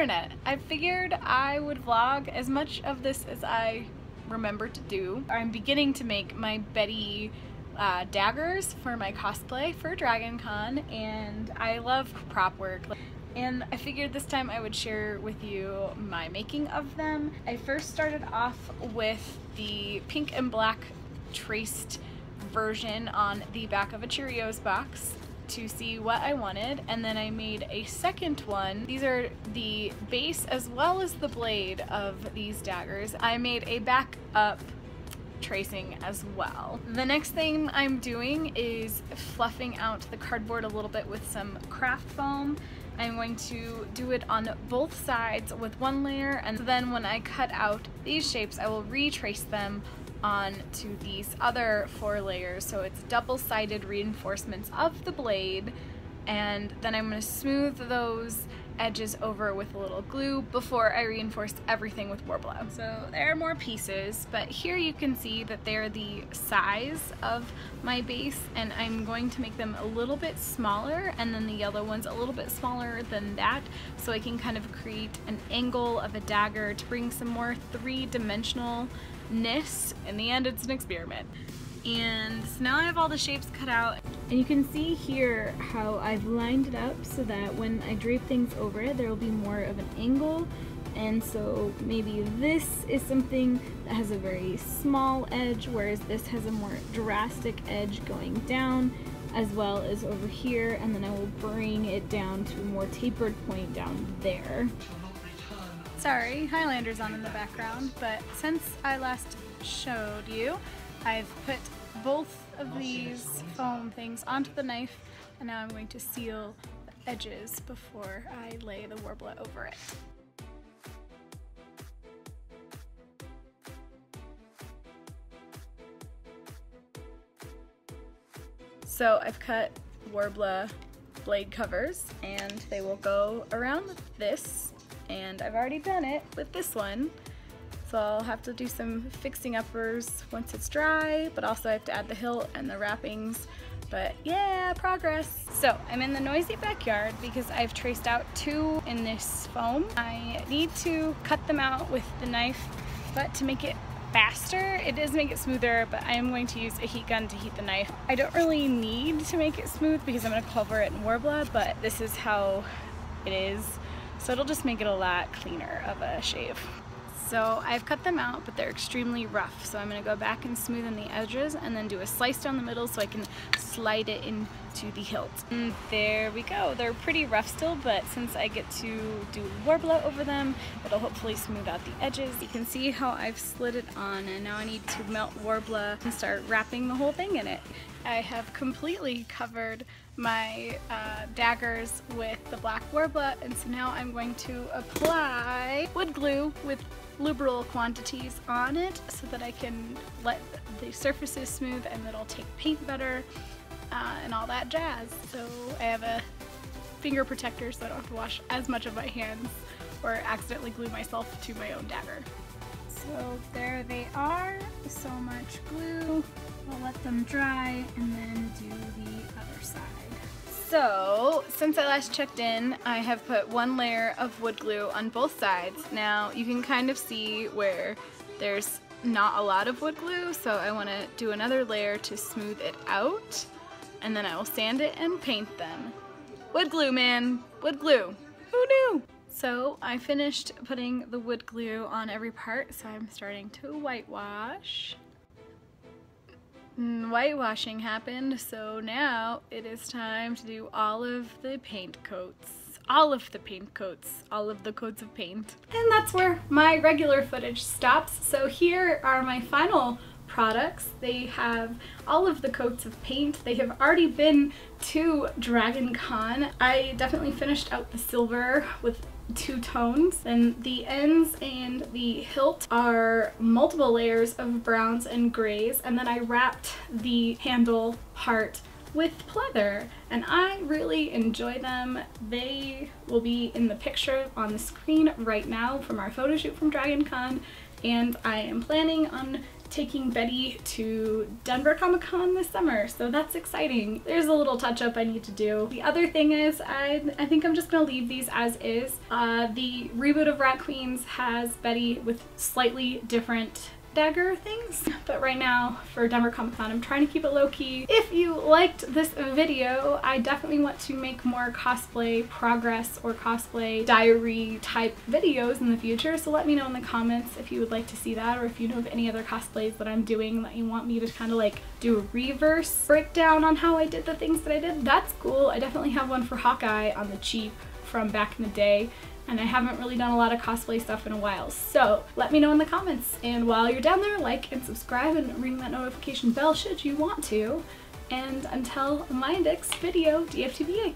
internet. I figured I would vlog as much of this as I remember to do. I'm beginning to make my Betty daggers for my cosplay for Dragon Con, and I love prop work. And I figured this time I would share with you my making of them. I first started off with the pink and black traced version on the back of a Cheerios box to see what I wanted, and then I made a second one. These are the base as well as the blade of these daggers. I made a backup tracing as well. The next thing I'm doing is fluffing out the cardboard a little bit with some craft foam. I'm going to do it on both sides with one layer, and then when I cut out these shapes I will retrace them onto these other 4 layers, so it's double-sided reinforcements of the blade, and then I'm going to smooth those edges over with a little glue before I reinforce everything with Worbla. So there are more pieces, but here you can see that they're the size of my base, and I'm going to make them a little bit smaller, and then the yellow one's a little bit smaller than that, so I can kind of create an angle of a dagger to bring some more three-dimensionalness. In the end, it's an experiment. And so now I have all the shapes cut out, and you can see here how I've lined it up so that when I drape things over it there will be more of an angle, and so maybe this is something that has a very small edge, whereas this has a more drastic edge going down, as well as over here, and then I will bring it down to a more tapered point down there. Sorry, Highlander's on in the background, but since I last showed you, I've put both of these foam things onto the knife, and now I'm going to seal the edges before I lay the Worbla over it. So I've cut Worbla blade covers, and they will go around this, and I've already done it with this one. So I'll have to do some fixing uppers once it's dry, but also I have to add the hilt and the wrappings. But yeah, progress. So I'm in the noisy backyard because I've traced out 2 in this foam. I need to cut them out with the knife, but to make it faster, it does make it smoother, but I am going to use a heat gun to heat the knife. I don't really need to make it smooth because I'm going to cover it in Worbla, but this is how it is. So it'll just make it a lot cleaner of a shave. So I've cut them out, but they're extremely rough. So I'm going to go back and smoothen the edges and then do a slice down the middle so I can slide it into the hilt. And there we go. They're pretty rough still, but since I get to do Worbla over them, it'll hopefully smooth out the edges. You can see how I've slid it on, and now I need to melt Worbla and start wrapping the whole thing in it. I have completely covered my daggers with the black Worbla, and so now I'm going to apply wood glue with liberal quantities on it so that I can let the surfaces smooth and it'll take paint better and all that jazz. So I have a finger protector so I don't have to wash as much of my hands or accidentally glue myself to my own dagger. So there they are, so much glue. I'll let them dry and then do the other side. So, since I last checked in, I have put 1 layer of wood glue on both sides. Now, you can kind of see where there's not a lot of wood glue, so I want to do another layer to smooth it out, and then I will sand it and paint them. Wood glue, man! Wood glue! Who knew? So, I finished putting the wood glue on every part, so I'm starting to whitewash. Whitewashing happened, so now it is time to do all of the paint coats. All of the paint coats. All of the coats of paint. And that's where my regular footage stops. So here are my final products. They have all of the coats of paint. They have already been to Dragon Con. I definitely finished out the silver with 2 tones, and the ends and the hilt are multiple layers of browns and grays, and then I wrapped the handle part with pleather, and I really enjoy them. They will be in the picture on the screen right now from our photo shoot from Dragon Con, and I am planning on taking Betty to Denver Comic Con this summer, so that's exciting. There's a little touch up I need to do. The other thing is I think I'm just gonna leave these as is. The reboot of Rat Queens has Betty with slightly different dagger things, but right now for Denver Comic Con I'm trying to keep it low-key. If you liked this video, I definitely want to make more cosplay progress or cosplay diary type videos in the future, so let me know in the comments if you would like to see that, or if you know of any other cosplays that I'm doing that you want me to kind of like do a reverse breakdown on how I did the things that I did. That's cool. I definitely have one for Hawkeye on the cheap from back in the day, and I haven't really done a lot of cosplay stuff in a while, so let me know in the comments. And while you're down there, like and subscribe and ring that notification bell should you want to. And until my next video, DFTBA.